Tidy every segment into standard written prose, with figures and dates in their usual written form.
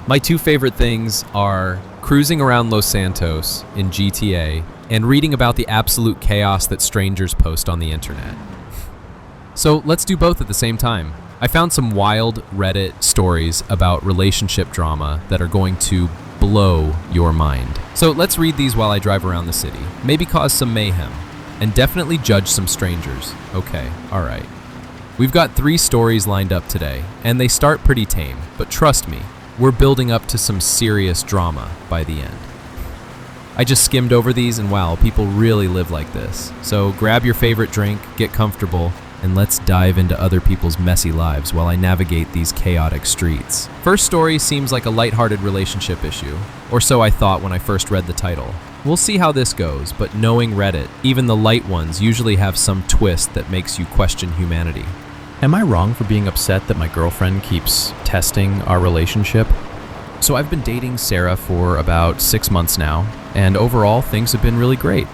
My two favorite things are cruising around Los Santos in GTA and reading about the absolute chaos that strangers post on the internet. So let's do both at the same time. I found some wild Reddit stories about relationship drama that are going to blow your mind. So let's read these while I drive around the city. Maybe cause some mayhem. And definitely judge some strangers. Okay, alright. We've got 3 stories lined up today, and they start pretty tame, but trust me, we're building up to some serious drama by the end. I just skimmed over these and wow, people really live like this. So grab your favorite drink, get comfortable, and let's dive into other people's messy lives while I navigate these chaotic streets. First story seems like a lighthearted relationship issue, or so I thought when I first read the title. We'll see how this goes, but knowing Reddit, even the light ones usually have some twist that makes you question humanity. Am I wrong for being upset that my girlfriend keeps testing our relationship? So I've been dating Sarah for about 6 months now, and overall things have been really great.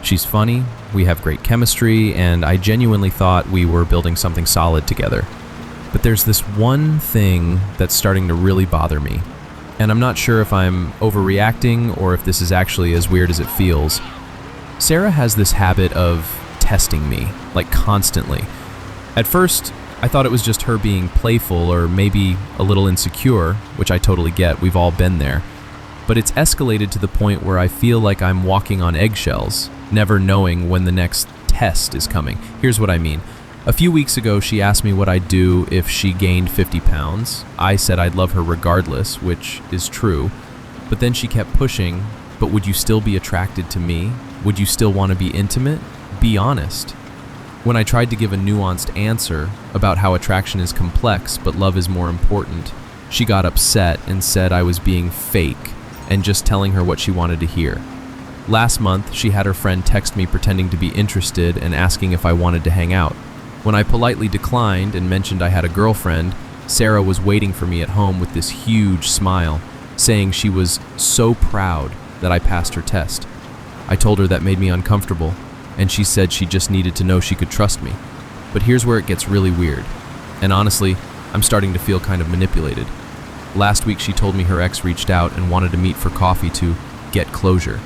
She's funny, we have great chemistry, and I genuinely thought we were building something solid together. But there's this one thing that's starting to really bother me. And I'm not sure if I'm overreacting or if this is actually as weird as it feels. Sarah has this habit of testing me, like constantly. At first, I thought it was just her being playful or maybe a little insecure, which I totally get, we've all been there. But it's escalated to the point where I feel like I'm walking on eggshells, never knowing when the next test is coming. Here's what I mean. A few weeks ago, she asked me what I'd do if she gained 50 pounds. I said I'd love her regardless, which is true. But then she kept pushing, but would you still be attracted to me? Would you still want to be intimate? Be honest. When I tried to give a nuanced answer about how attraction is complex but love is more important, she got upset and said I was being fake and just telling her what she wanted to hear. Last month, she had her friend text me pretending to be interested and asking if I wanted to hang out. When I politely declined and mentioned I had a girlfriend, Sarah was waiting for me at home with this huge smile, saying she was so proud that I passed her test. I told her that made me uncomfortable, and she said she just needed to know she could trust me. But here's where it gets really weird. And honestly, I'm starting to feel kind of manipulated. Last week she told me her ex reached out and wanted to meet for coffee to get closure.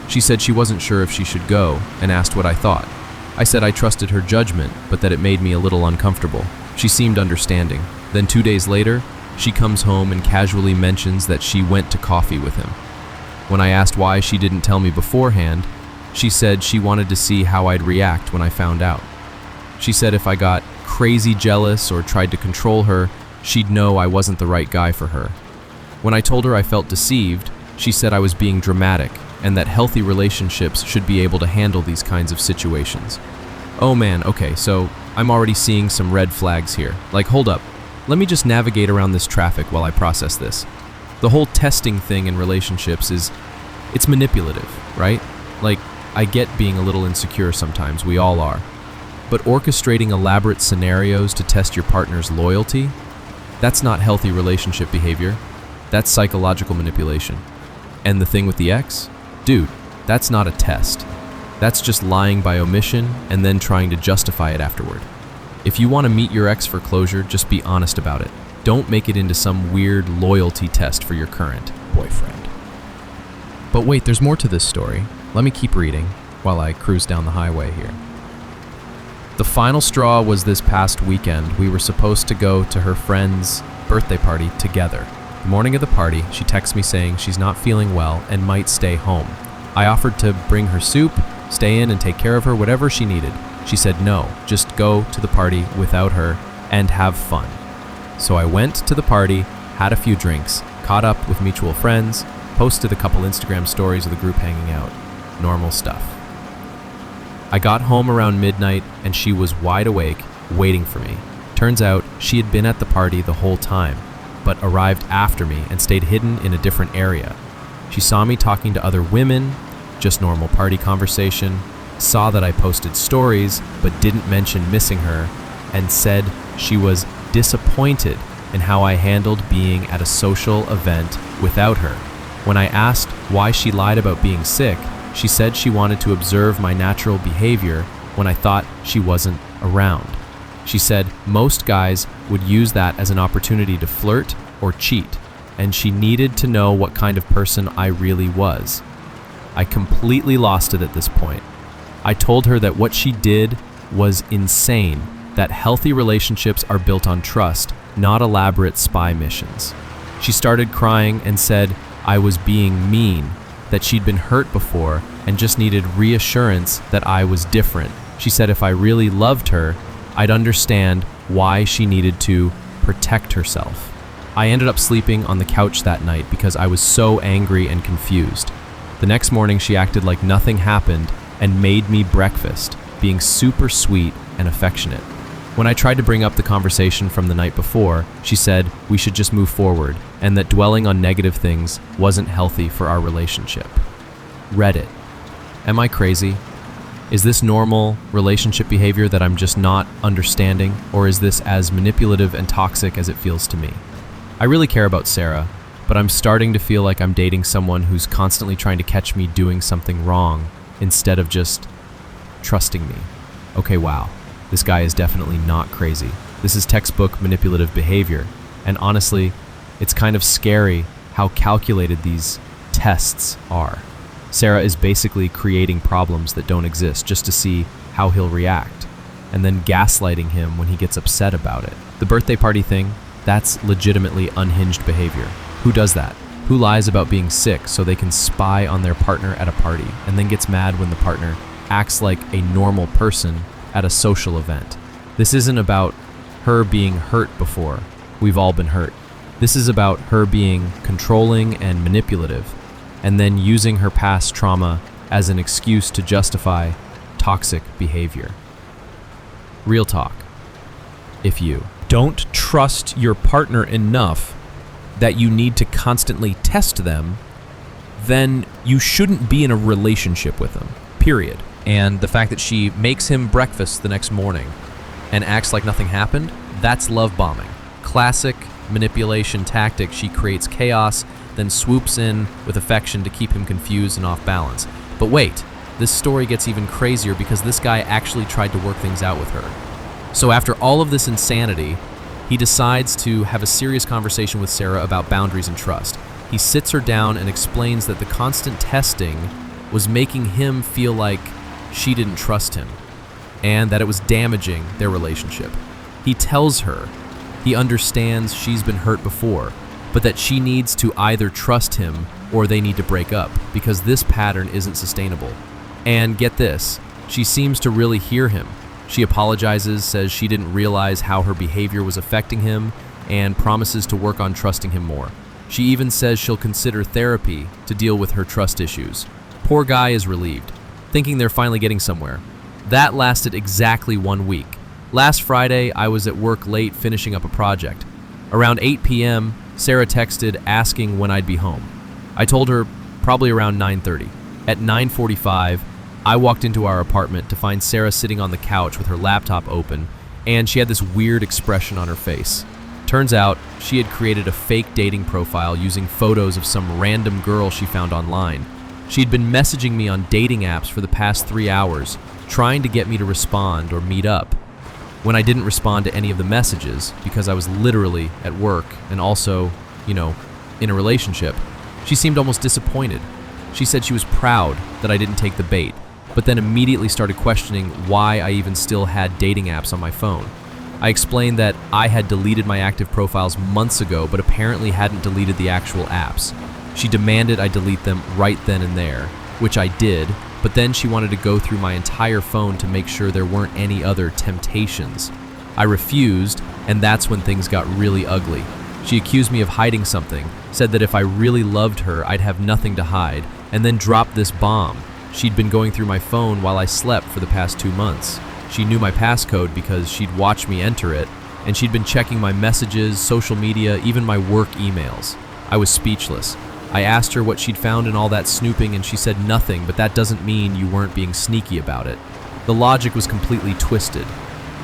She said she wasn't sure if she should go and asked what I thought. I said I trusted her judgment, but that it made me a little uncomfortable. She seemed understanding. Then 2 days later, she comes home and casually mentions that she went to coffee with him. When I asked why she didn't tell me beforehand, she said she wanted to see how I'd react when I found out. She said if I got crazy jealous or tried to control her, she'd know I wasn't the right guy for her. When I told her I felt deceived, she said I was being dramatic and that healthy relationships should be able to handle these kinds of situations. Oh man, okay, so I'm already seeing some red flags here. Like, hold up, let me just navigate around this traffic while I process this. The whole testing thing in relationships it's manipulative, right? Like, I get being a little insecure sometimes, we all are. But orchestrating elaborate scenarios to test your partner's loyalty, that's not healthy relationship behavior. That's psychological manipulation. And the thing with the ex? Dude, that's not a test. That's just lying by omission and then trying to justify it afterward. If you want to meet your ex for closure, just be honest about it. Don't make it into some weird loyalty test for your current boyfriend. But wait, there's more to this story. Let me keep reading while I cruise down the highway here. The final straw was this past weekend. We were supposed to go to her friend's birthday party together. The morning of the party, she texts me saying she's not feeling well and might stay home. I offered to bring her soup, stay in and take care of her, whatever she needed. She said no, just go to the party without her and have fun. So I went to the party, had a few drinks, caught up with mutual friends, posted a couple Instagram stories of the group hanging out. Normal stuff. I got home around midnight and she was wide awake, waiting for me. Turns out she had been at the party the whole time, but arrived after me and stayed hidden in a different area. She saw me talking to other women, just normal party conversation, saw that I posted stories but didn't mention missing her, and said she was disappointed in how I handled being at a social event without her. When I asked why she lied about being sick, she said she wanted to observe my natural behavior when I thought she wasn't around. She said most guys would use that as an opportunity to flirt or cheat. and she needed to know what kind of person I really was. I completely lost it at this point. I told her that what she did was insane, that healthy relationships are built on trust, not elaborate spy missions. She started crying and said I was being mean, that she'd been hurt before and just needed reassurance that I was different. She said if I really loved her, I'd understand why she needed to protect herself. I ended up sleeping on the couch that night because I was so angry and confused. The next morning, she acted like nothing happened and made me breakfast, being super sweet and affectionate. When I tried to bring up the conversation from the night before, she said we should just move forward and that dwelling on negative things wasn't healthy for our relationship. Reddit. Am I crazy? Is this normal relationship behavior that I'm just not understanding, or is this as manipulative and toxic as it feels to me? I really care about Sarah, but I'm starting to feel like I'm dating someone who's constantly trying to catch me doing something wrong instead of just trusting me. Okay, wow. This guy is definitely not crazy. This is textbook manipulative behavior. And honestly, it's kind of scary how calculated these tests are. Sarah is basically creating problems that don't exist just to see how he'll react, and then gaslighting him when he gets upset about it. The birthday party thing, that's legitimately unhinged behavior. Who does that? Who lies about being sick so they can spy on their partner at a party and then gets mad when the partner acts like a normal person at a social event? This isn't about her being hurt before. We've all been hurt. This is about her being controlling and manipulative, and then using her past trauma as an excuse to justify toxic behavior. Real talk. If you don't trust your partner enough that you need to constantly test them, then you shouldn't be in a relationship with them, period. And the fact that she makes him breakfast the next morning and acts like nothing happened, that's love bombing. Classic manipulation tactic. She creates chaos, then swoops in with affection to keep him confused and off balance. But wait, this story gets even crazier because this guy actually tried to work things out with her. So after all of this insanity, he decides to have a serious conversation with Sarah about boundaries and trust. He sits her down and explains that the constant testing was making him feel like she didn't trust him, and that it was damaging their relationship. He tells her he understands she's been hurt before, but that she needs to either trust him or they need to break up because this pattern isn't sustainable. And get this, she seems to really hear him. She apologizes, says she didn't realize how her behavior was affecting him, and promises to work on trusting him more. She even says she'll consider therapy to deal with her trust issues. Poor guy is relieved, thinking they're finally getting somewhere. That lasted exactly 1 week. Last Friday, I was at work late finishing up a project. Around 8 p.m., Sarah texted asking when I'd be home. I told her probably around 9:30. At 9:45, I walked into our apartment to find Sarah sitting on the couch with her laptop open, and she had this weird expression on her face. Turns out, she had created a fake dating profile using photos of some random girl she found online. She'd been messaging me on dating apps for the past 3 hours, trying to get me to respond or meet up. When I didn't respond to any of the messages, because I was literally at work and also, in a relationship, she seemed almost disappointed. She said she was proud that I didn't take the bait, but then immediately started questioning why I even still had dating apps on my phone. I explained that I had deleted my active profiles months ago, but apparently hadn't deleted the actual apps. She demanded I delete them right then and there, which I did, but then she wanted to go through my entire phone to make sure there weren't any other temptations. I refused, and that's when things got really ugly. She accused me of hiding something, said that if I really loved her, I'd have nothing to hide, and then dropped this bomb. She'd been going through my phone while I slept for the past 2 months. She knew my passcode because she'd watched me enter it, and she'd been checking my messages, social media, even my work emails. I was speechless. I asked her what she'd found in all that snooping, and she said nothing, but that doesn't mean you weren't being sneaky about it. The logic was completely twisted.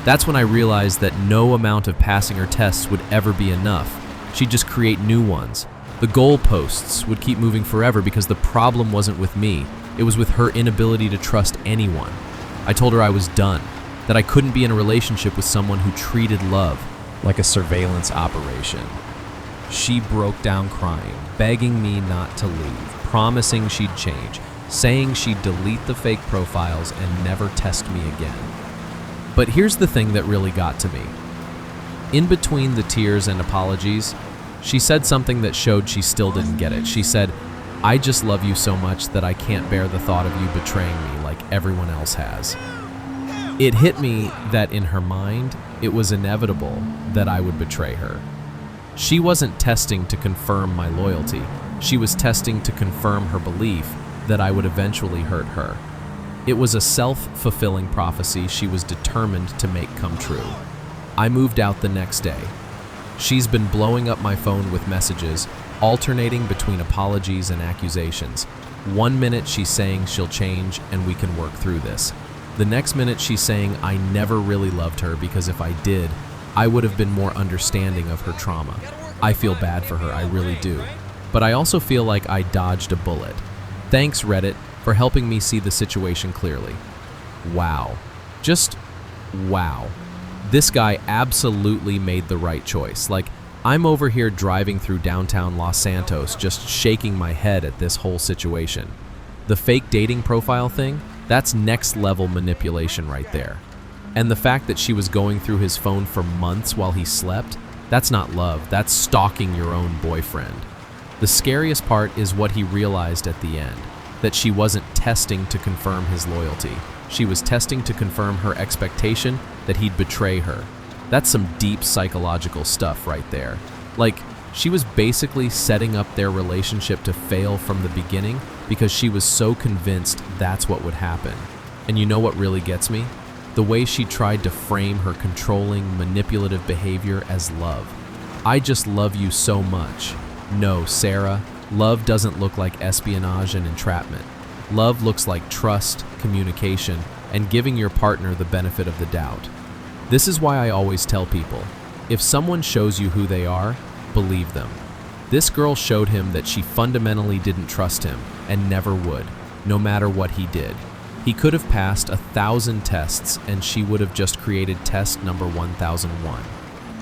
That's when I realized that no amount of passing her tests would ever be enough. She'd just create new ones. The goalposts would keep moving forever because the problem wasn't with me. It was with her inability to trust anyone. I told her I was done, that I couldn't be in a relationship with someone who treated love like a surveillance operation. She broke down crying, begging me not to leave, promising she'd change, saying she'd delete the fake profiles and never test me again. But here's the thing that really got to me. In between the tears and apologies, she said something that showed she still didn't get it. She said, "I just love you so much that I can't bear the thought of you betraying me like everyone else has." It hit me that in her mind, it was inevitable that I would betray her. She wasn't testing to confirm my loyalty. She was testing to confirm her belief that I would eventually hurt her. It was a self-fulfilling prophecy she was determined to make come true. I moved out the next day. She's been blowing up my phone with messages, alternating between apologies and accusations. 1 minute she's saying she'll change and we can work through this. The next minute she's saying I never really loved her because if I did, I would have been more understanding of her trauma. I feel bad for her, I really do. But I also feel like I dodged a bullet. Thanks, Reddit, for helping me see the situation clearly. Wow. Just wow. This guy absolutely made the right choice. Like, I'm over here driving through downtown Los Santos just shaking my head at this whole situation. The fake dating profile thing, that's next level manipulation right there. And the fact that she was going through his phone for months while he slept, that's not love, that's stalking your own boyfriend. The scariest part is what he realized at the end, that she wasn't testing to confirm his loyalty. She was testing to confirm her expectation that he'd betray her. That's some deep psychological stuff right there. Like, she was basically setting up their relationship to fail from the beginning because she was so convinced that's what would happen. And you know what really gets me? The way she tried to frame her controlling, manipulative behavior as love. I just love you so much. No, Sarah, love doesn't look like espionage and entrapment. Love looks like trust, communication, and giving your partner the benefit of the doubt. This is why I always tell people, if someone shows you who they are, believe them. This girl showed him that she fundamentally didn't trust him and never would, no matter what he did. He could have passed 1,000 tests and she would have just created test number 1001.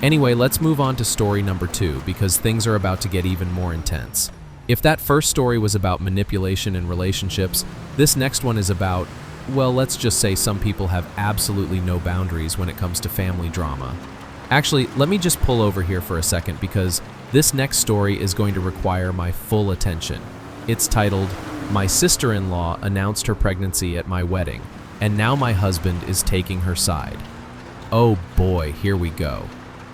Anyway, let's move on to story number 2 because things are about to get even more intense. If that first story was about manipulation in relationships, this next one is about, well, let's just say some people have absolutely no boundaries when it comes to family drama. Actually, let me just pull over here for a second because this next story is going to require my full attention. It's titled, "My sister-in-law announced her pregnancy at my wedding, and now my husband is taking her side." Oh boy, here we go.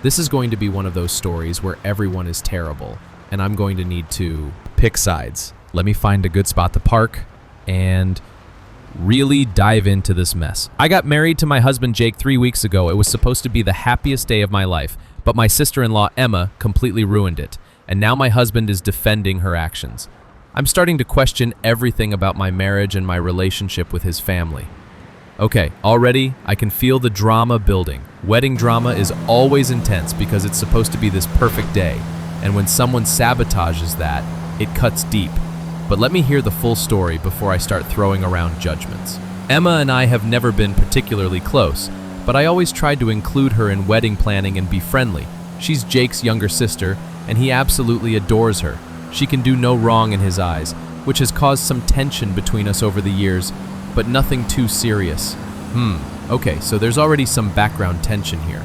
This is going to be one of those stories where everyone is terrible, and I'm going to need to pick sides. Let me find a good spot to park and really dive into this mess. I got married to my husband Jake 3 weeks ago. It was supposed to be the happiest day of my life, but my sister-in-law Emma completely ruined it, and now my husband is defending her actions. I'm starting to question everything about my marriage and my relationship with his family. Okay, already I can feel the drama building. Wedding drama is always intense because it's supposed to be this perfect day, and when someone sabotages that, it cuts deep. But let me hear the full story before I start throwing around judgments. Emma and I have never been particularly close, but I always tried to include her in wedding planning and be friendly. She's Jake's younger sister, and he absolutely adores her. She can do no wrong in his eyes, which has caused some tension between us over the years, but nothing too serious. Okay, so there's already some background tension here.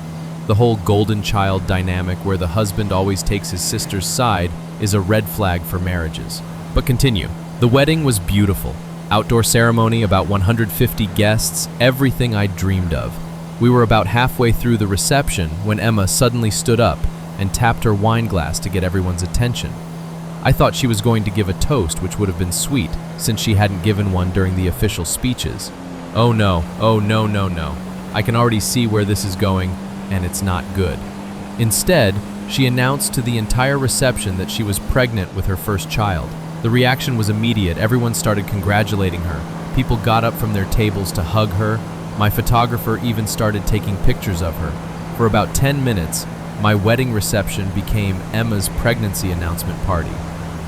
The whole golden child dynamic where the husband always takes his sister's side is a red flag for marriages. But continue. The wedding was beautiful. Outdoor ceremony, about 150 guests, everything I dreamed of. We were about halfway through the reception when Emma suddenly stood up and tapped her wine glass to get everyone's attention. I thought she was going to give a toast, which would have been sweet, since she hadn't given one during the official speeches. Oh no, no. I can already see where this is going, and it's not good. Instead, she announced to the entire reception that she was pregnant with her first child. The reaction was immediate. Everyone started congratulating her. People got up from their tables to hug her. My photographer even started taking pictures of her. For about 10 minutes, my wedding reception became Emma's pregnancy announcement party.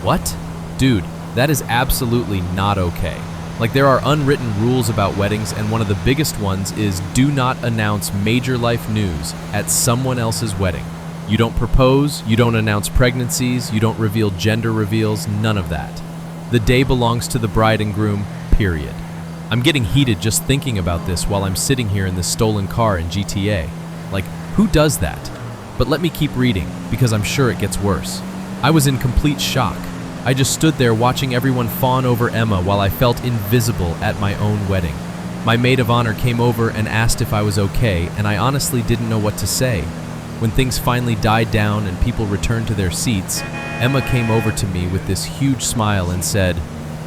What? Dude, that is absolutely not okay. Like, there are unwritten rules about weddings, and one of the biggest ones is do not announce major life news at someone else's wedding. You don't propose, you don't announce pregnancies, you don't reveal gender reveals, none of that. The day belongs to the bride and groom, period. I'm getting heated just thinking about this while I'm sitting here in this stolen car in GTA. Like, who does that? But let me keep reading, because I'm sure it gets worse. I was in complete shock. I just stood there watching everyone fawn over Emma while I felt invisible at my own wedding. My maid of honor came over and asked if I was okay, and I honestly didn't know what to say. When things finally died down and people returned to their seats, Emma came over to me with this huge smile and said,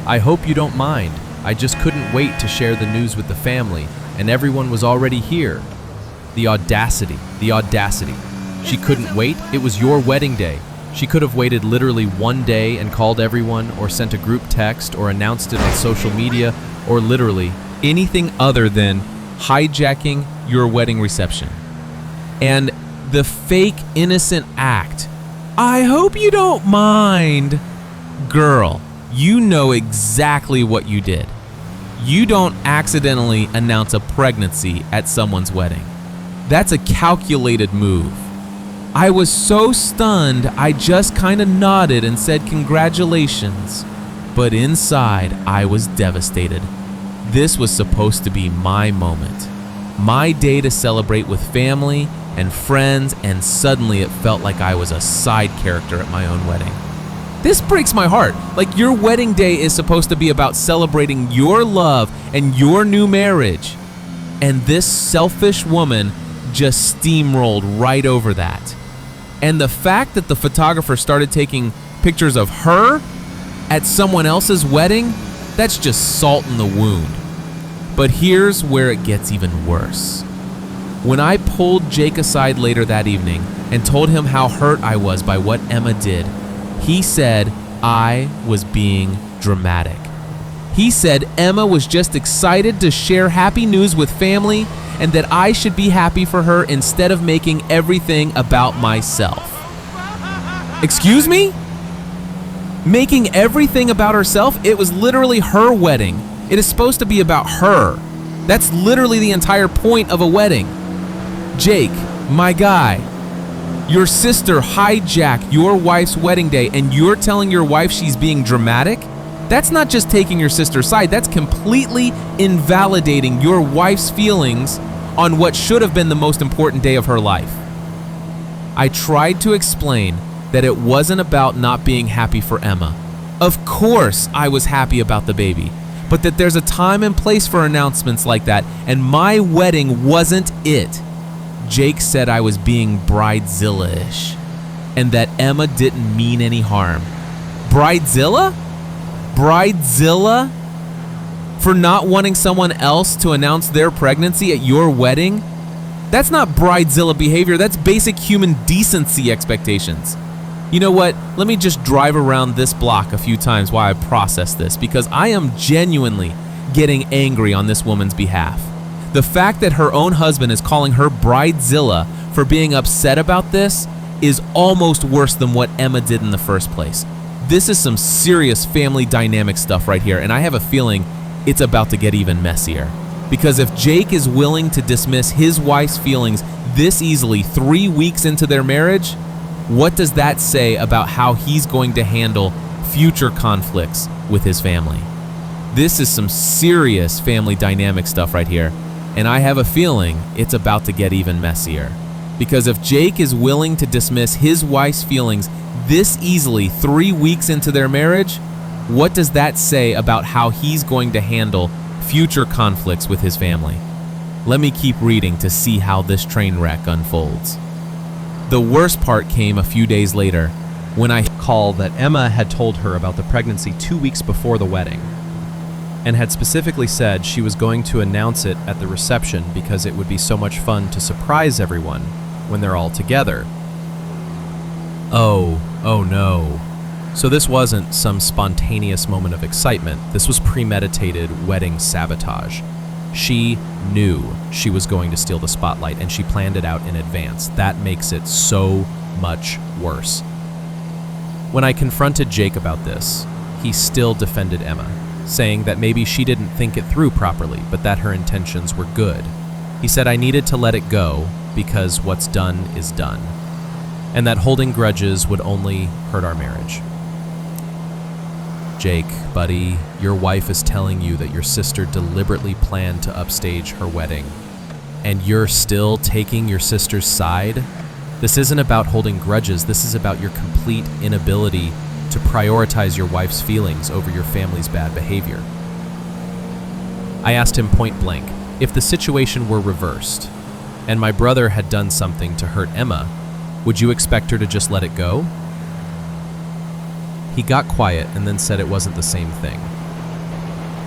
"I hope you don't mind. I just couldn't wait to share the news with the family, and everyone was already here." The audacity, the audacity. She couldn't wait? It was your wedding day. She could have waited literally one day and called everyone, or sent a group text, or announced it on social media, or literally anything other than hijacking your wedding reception. And the fake innocent act, "I hope you don't mind." Girl, you know exactly what you did. You don't accidentally announce a pregnancy at someone's wedding. That's a calculated move. I was so stunned, I just kind of nodded and said congratulations. But inside, I was devastated. This was supposed to be my moment. My day to celebrate with family and friends, and suddenly it felt like I was a side character at my own wedding. This breaks my heart. Like, your wedding day is supposed to be about celebrating your love and your new marriage. And this selfish woman just steamrolled right over that. And the fact that the photographer started taking pictures of her at someone else's wedding, that's just salt in the wound. But here's where it gets even worse. When I pulled Jake aside later that evening and told him how hurt I was by what Emma did, he said I was being dramatic. He said Emma was just excited to share happy news with family and that I should be happy for her instead of making everything about myself. Excuse me? Making everything about herself? It was literally her wedding. It is supposed to be about her. That's literally the entire point of a wedding. Jake, my guy, your sister hijacked your wife's wedding day and you're telling your wife she's being dramatic? That's not just taking your sister's side, that's completely invalidating your wife's feelings on what should have been the most important day of her life. I tried to explain that it wasn't about not being happy for Emma. Of course I was happy about the baby, but that there's a time and place for announcements like that, and my wedding wasn't it. Jake said I was being bridezilla-ish, and that Emma didn't mean any harm. Bridezilla? Bridezilla? For not wanting someone else to announce their pregnancy at your wedding? That's not bridezilla behavior, that's basic human decency expectations. You know what? Let me just drive around this block a few times while I process this, because I am genuinely getting angry on this woman's behalf. The fact that her own husband is calling her bridezilla for being upset about this is almost worse than what Emma did in the first place. This is some serious family dynamic stuff right here, and I have a feeling it's about to get even messier. Because if Jake is willing to dismiss his wife's feelings this easily 3 weeks into their marriage, what does that say about how he's going to handle future conflicts with his family? This is some serious family dynamic stuff right here, and I have a feeling it's about to get even messier. Because if Jake is willing to dismiss his wife's feelings this easily 3 weeks into their marriage, what does that say about how he's going to handle future conflicts with his family? Let me keep reading to see how this train wreck unfolds. The worst part came a few days later when I called that Emma had told her about the pregnancy 2 weeks before the wedding and had specifically said she was going to announce it at the reception because it would be so much fun to surprise everyone when they're all together. Oh no. So this wasn't some spontaneous moment of excitement. This was premeditated wedding sabotage. She knew she was going to steal the spotlight, and she planned it out in advance. That makes it so much worse. When I confronted Jake about this, he still defended Emma, saying that maybe she didn't think it through properly, but that her intentions were good. He said I needed to let it go because what's done is done. and that holding grudges would only hurt our marriage. Jake, buddy, your wife is telling you that your sister deliberately planned to upstage her wedding, and you're still taking your sister's side? This isn't about holding grudges, this is about your complete inability to prioritize your wife's feelings over your family's bad behavior. I asked him point blank, if the situation were reversed, and my brother had done something to hurt Emma, would you expect her to just let it go? He got quiet and then said it wasn't the same thing.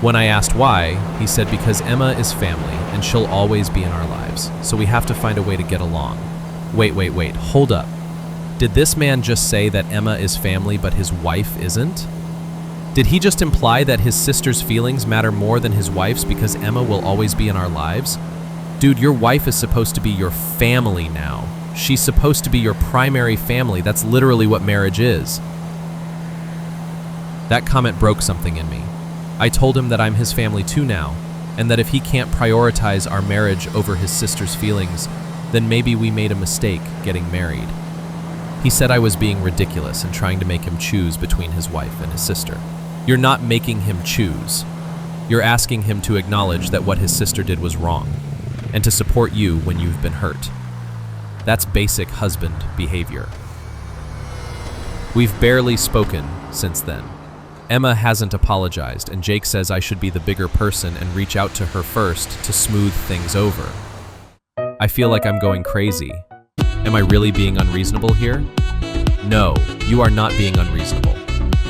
When I asked why, he said because Emma is family and she'll always be in our lives, so we have to find a way to get along. Wait, hold up. Did this man just say that Emma is family but his wife isn't? Did he just imply that his sister's feelings matter more than his wife's because Emma will always be in our lives? Dude, your wife is supposed to be your family now. She's supposed to be your primary family. That's literally what marriage is. That comment broke something in me. I told him that I'm his family too now, and that if he can't prioritize our marriage over his sister's feelings, then maybe we made a mistake getting married. He said I was being ridiculous and trying to make him choose between his wife and his sister. You're not making him choose. You're asking him to acknowledge that what his sister did was wrong, and to support you when you've been hurt. That's basic husband behavior. We've barely spoken since then. Emma hasn't apologized, and Jake says I should be the bigger person and reach out to her first to smooth things over. I feel like I'm going crazy. Am I really being unreasonable here? No, you are not being unreasonable.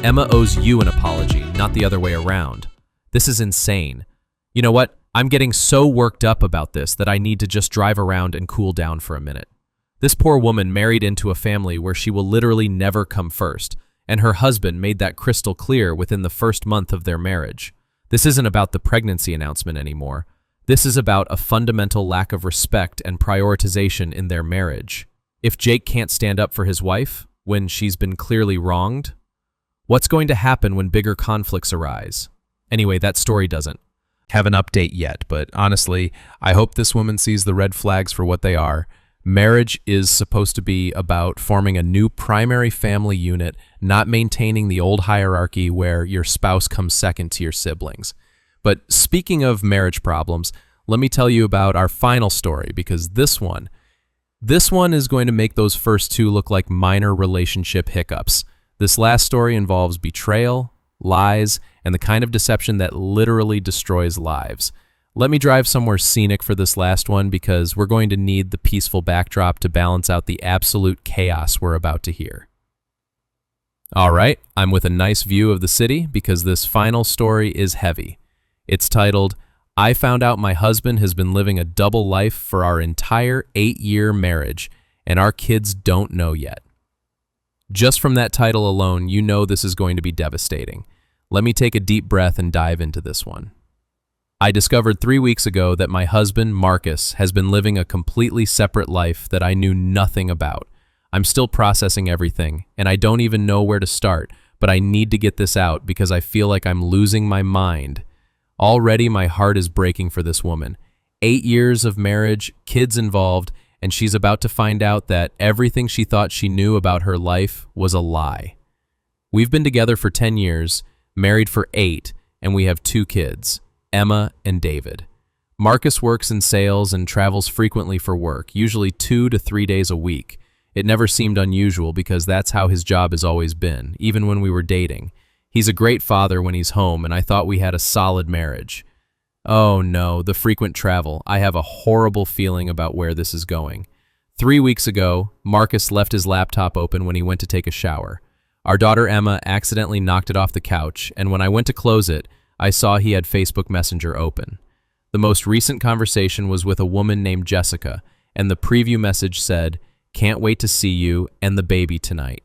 Emma owes you an apology, not the other way around. This is insane. You know what? I'm getting so worked up about this that I need to just drive around and cool down for a minute. This poor woman married into a family where she will literally never come first, and her husband made that crystal clear within the first month of their marriage. This isn't about the pregnancy announcement anymore. This is about a fundamental lack of respect and prioritization in their marriage. If Jake can't stand up for his wife when she's been clearly wronged, what's going to happen when bigger conflicts arise? Anyway, that story doesn't Have an update yet, but honestly, I hope this woman sees the red flags for what they are. Marriage is supposed to be about forming a new primary family unit, not maintaining the old hierarchy where your spouse comes second to your siblings. But speaking of marriage problems, let me tell you about our final story, because this one is going to make those first two look like minor relationship hiccups. This last story involves betrayal, lies, and the kind of deception that literally destroys lives. Let me drive somewhere scenic for this last one, because we're going to need the peaceful backdrop to balance out the absolute chaos we're about to hear. All right, I'm with a nice view of the city because this final story is heavy. It's titled, I Found Out My Husband Has Been Living a Double Life for Our Entire 8-year Marriage, and Our Kids Don't Know Yet. Just from that title alone, you know this is going to be devastating. Let me take a deep breath and dive into this one. I discovered 3 weeks ago that my husband, Marcus, has been living a completely separate life that I knew nothing about. I'm still processing everything, and I don't even know where to start, but I need to get this out because I feel like I'm losing my mind. Already my heart is breaking for this woman. 8 years of marriage, kids involved, and she's about to find out that everything she thought she knew about her life was a lie. We've been together for 10 years, married for 8, and we have 2 kids, Emma and David. Marcus works in sales and travels frequently for work, usually 2 to 3 days a week. It never seemed unusual because that's how his job has always been, even when we were dating. He's a great father when he's home, and I thought we had a solid marriage. Oh no, the frequent travel. I have a horrible feeling about where this is going. 3 weeks ago, Marcus left his laptop open when he went to take a shower. Our daughter Emma accidentally knocked it off the couch, and when I went to close it, I saw he had Facebook Messenger open. The most recent conversation was with a woman named Jessica, and the preview message said, "Can't wait to see you and the baby tonight."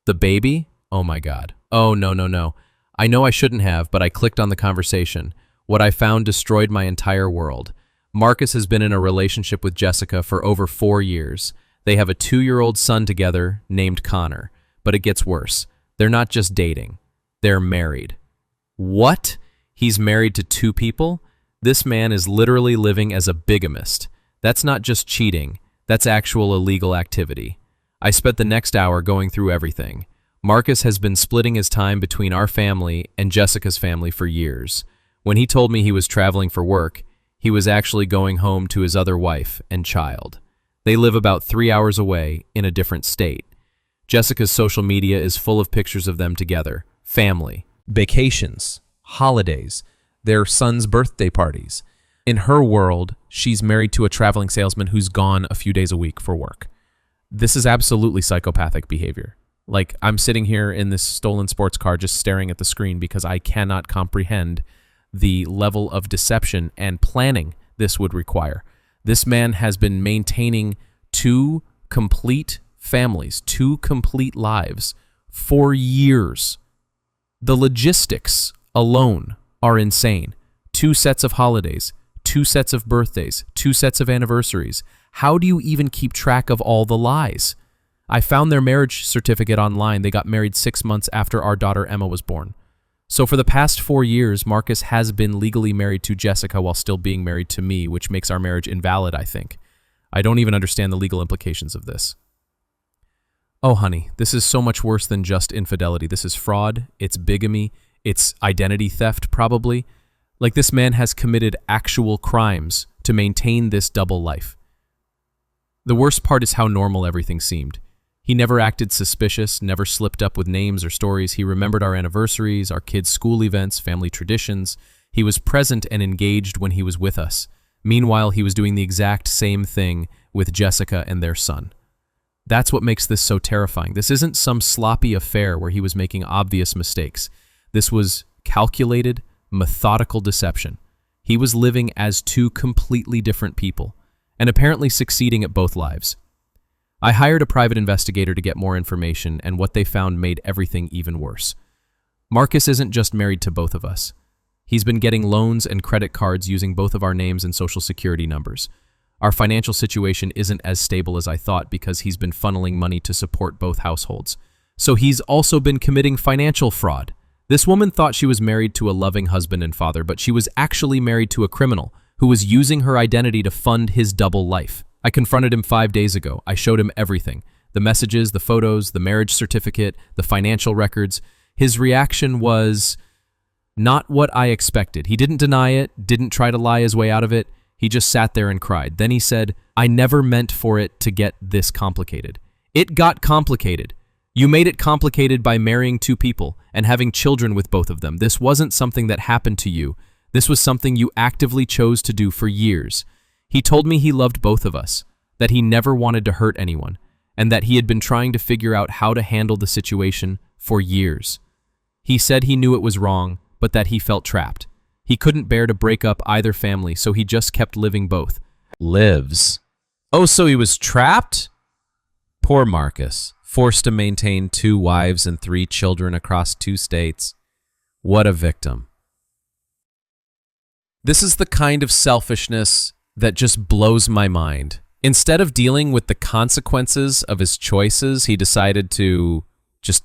The baby? Oh my God. Oh no. I know I shouldn't have, but I clicked on the conversation. What I found destroyed my entire world. Marcus has been in a relationship with Jessica for over 4 years. They have a 2-year-old son together named Connor. But it gets worse. They're not just dating. They're married. What? He's married to 2 people? This man is literally living as a bigamist. That's not just cheating. That's actual illegal activity. I spent the next hour going through everything. Marcus has been splitting his time between our family and Jessica's family for years. When he told me he was traveling for work, he was actually going home to his other wife and child. They live about 3 hours away in a different state. Jessica's social media is full of pictures of them together, family, vacations, holidays, their son's birthday parties. In her world, she's married to a traveling salesman who's gone a few days a week for work. This is absolutely psychopathic behavior. Like, I'm sitting here in this stolen sports car just staring at the screen because I cannot comprehend the level of deception and planning this would require. This man has been maintaining 2 complete families, 2 complete lives for years. The logistics alone are insane. 2 sets of holidays, 2 sets of birthdays, 2 sets of anniversaries. How do you even keep track of all the lies? I found their marriage certificate online. They got married 6 months after our daughter Emma was born. So for the past 4 years, Marcus has been legally married to Jessica while still being married to me, which makes our marriage invalid, I think. I don't even understand the legal implications of this. Oh, honey, this is so much worse than just infidelity. This is fraud, it's bigamy, it's identity theft, probably. Like, this man has committed actual crimes to maintain this double life. The worst part is how normal everything seemed. He never acted suspicious, never slipped up with names or stories. He remembered our anniversaries, our kids' school events, family traditions. He was present and engaged when he was with us. Meanwhile, he was doing the exact same thing with Jessica and their son. That's what makes this so terrifying. This isn't some sloppy affair where he was making obvious mistakes. This was calculated, methodical deception. He was living as 2 completely different people, and apparently succeeding at both lives. I hired a private investigator to get more information, and what they found made everything even worse. Marcus isn't just married to both of us. He's been getting loans and credit cards using both of our names and social security numbers. Our financial situation isn't as stable as I thought because he's been funneling money to support both households. So he's also been committing financial fraud. This woman thought she was married to a loving husband and father, but she was actually married to a criminal who was using her identity to fund his double life. I confronted him 5 days ago. I showed him everything. The messages, the photos, the marriage certificate, the financial records. His reaction was not what I expected. He didn't deny it, didn't try to lie his way out of it. He just sat there and cried. Then he said, "I never meant for it to get this complicated." It got complicated. You made it complicated by marrying 2 people and having children with both of them. This wasn't something that happened to you. This was something you actively chose to do for years. He told me he loved both of us, that he never wanted to hurt anyone, and that he had been trying to figure out how to handle the situation for years. He said he knew it was wrong, but that he felt trapped. He couldn't bear to break up either family, so he just kept living both. Lives. Oh, so he was trapped? Poor Marcus, forced to maintain 2 wives and 3 children across 2 states. What a victim. This is the kind of selfishness that just blows my mind. Instead of dealing with the consequences of his choices, he decided to just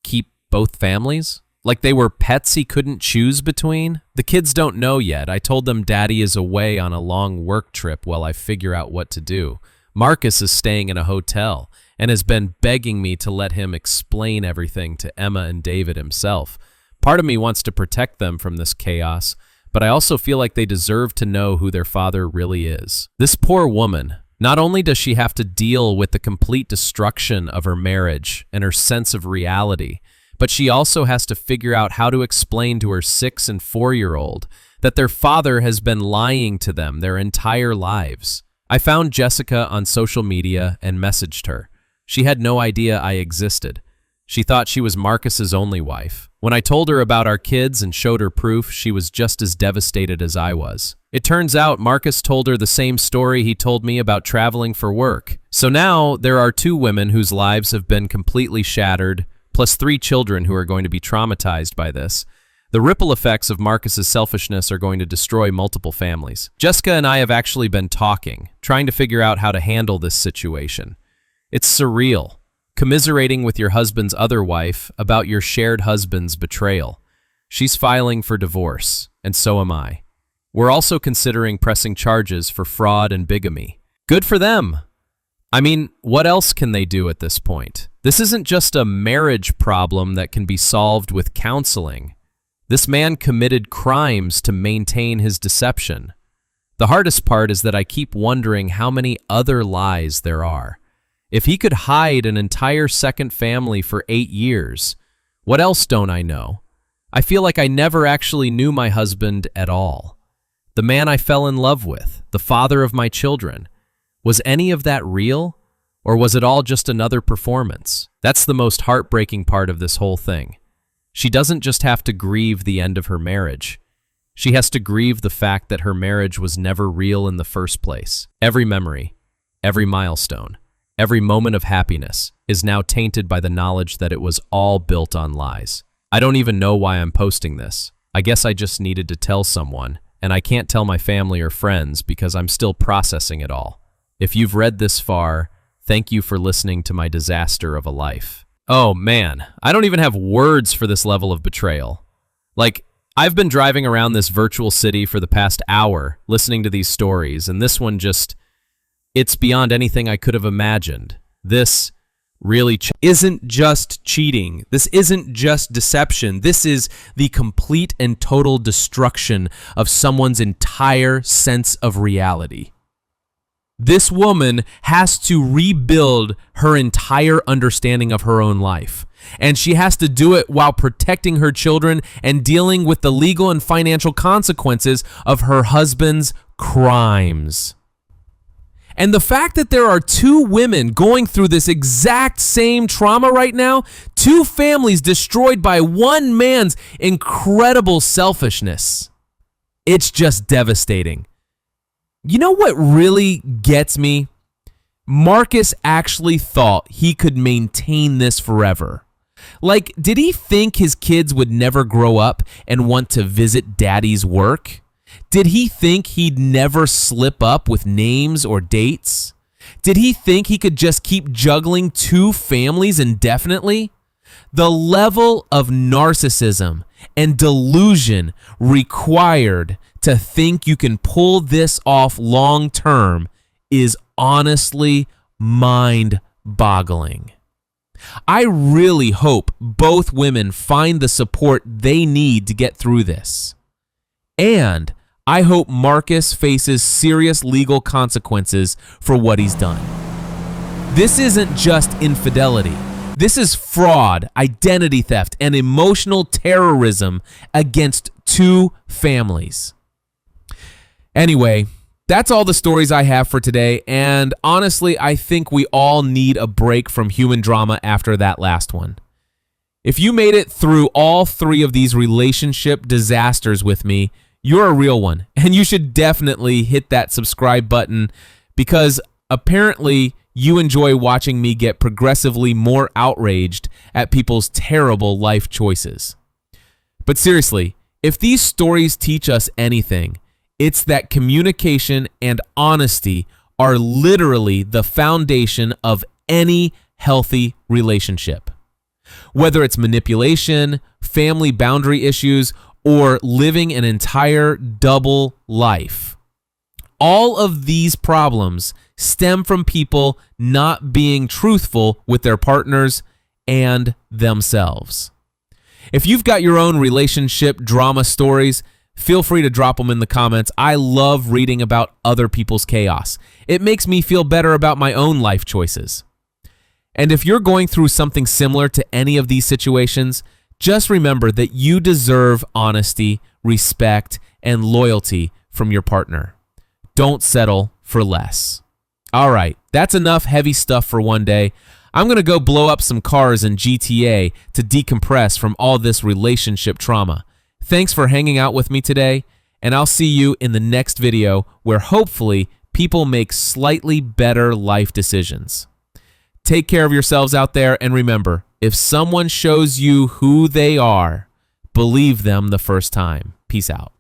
keep both families? Like they were pets he couldn't choose between? The kids don't know yet. I told them Daddy is away on a long work trip while I figure out what to do. Marcus is staying in a hotel and has been begging me to let him explain everything to Emma and David himself. Part of me wants to protect them from this chaos, but I also feel like they deserve to know who their father really is. This poor woman, not only does she have to deal with the complete destruction of her marriage and her sense of reality, but she also has to figure out how to explain to her 6- and 4-year-old that their father has been lying to them their entire lives. I found Jessica on social media and messaged her. She had no idea I existed. She thought she was Marcus's only wife. When I told her about our kids and showed her proof, she was just as devastated as I was. It turns out Marcus told her the same story he told me about traveling for work. So now there are 2 women whose lives have been completely shattered, plus 3 children who are going to be traumatized by this. The ripple effects of Marcus's selfishness are going to destroy multiple families. Jessica and I have actually been talking, trying to figure out how to handle this situation. It's surreal, commiserating with your husband's other wife about your shared husband's betrayal. She's filing for divorce, and so am I. We're also considering pressing charges for fraud and bigamy. Good for them! I mean, what else can they do at this point? This isn't just a marriage problem that can be solved with counseling. This man committed crimes to maintain his deception. The hardest part is that I keep wondering how many other lies there are. If he could hide an entire second family for 8 years, what else don't I know? I feel like I never actually knew my husband at all. The man I fell in love with, the father of my children. Was any of that real? Or was it all just another performance? That's the most heartbreaking part of this whole thing. She doesn't just have to grieve the end of her marriage. She has to grieve the fact that her marriage was never real in the first place. Every memory, every milestone, every moment of happiness is now tainted by the knowledge that it was all built on lies. I don't even know why I'm posting this. I guess I just needed to tell someone, and I can't tell my family or friends because I'm still processing it all. If you've read this far, thank you for listening to my disaster of a life. Oh man, I don't even have words for this level of betrayal. Like, I've been driving around this virtual city for the past hour listening to these stories, and this one it's beyond anything I could have imagined. This really isn't just cheating. This isn't just deception. This is the complete and total destruction of someone's entire sense of reality. This woman has to rebuild her entire understanding of her own life. And she has to do it while protecting her children and dealing with the legal and financial consequences of her husband's crimes. And the fact that there are 2 women going through this exact same trauma right now, 2 families destroyed by one man's incredible selfishness, it's just devastating. You know what really gets me? Marcus actually thought he could maintain this forever. Like, did he think his kids would never grow up and want to visit daddy's work? Did he think he'd never slip up with names or dates? Did he think he could just keep juggling 2 families indefinitely? The level of narcissism and delusion required to think you can pull this off long term is honestly mind-boggling. I really hope both women find the support they need to get through this. And I hope Marcus faces serious legal consequences for what he's done. This isn't just infidelity. This is fraud, identity theft, and emotional terrorism against 2 families. Anyway, that's all the stories I have for today, and honestly, I think we all need a break from human drama after that last one. If you made it through all 3 of these relationship disasters with me, you're a real one, and you should definitely hit that subscribe button because apparently you enjoy watching me get progressively more outraged at people's terrible life choices. But seriously, if these stories teach us anything, it's that communication and honesty are literally the foundation of any healthy relationship. Whether it's manipulation, family boundary issues, or living an entire double life. All of these problems stem from people not being truthful with their partners and themselves. If you've got your own relationship drama stories, feel free to drop them in the comments. I love reading about other people's chaos. It makes me feel better about my own life choices. And if you're going through something similar to any of these situations, just remember that you deserve honesty, respect, and loyalty from your partner. Don't settle for less. All right, that's enough heavy stuff for one day. I'm going to go blow up some cars in GTA to decompress from all this relationship trauma. Thanks for hanging out with me today, and I'll see you in the next video where hopefully people make slightly better life decisions. Take care of yourselves out there, and remember, if someone shows you who they are, believe them the first time. Peace out.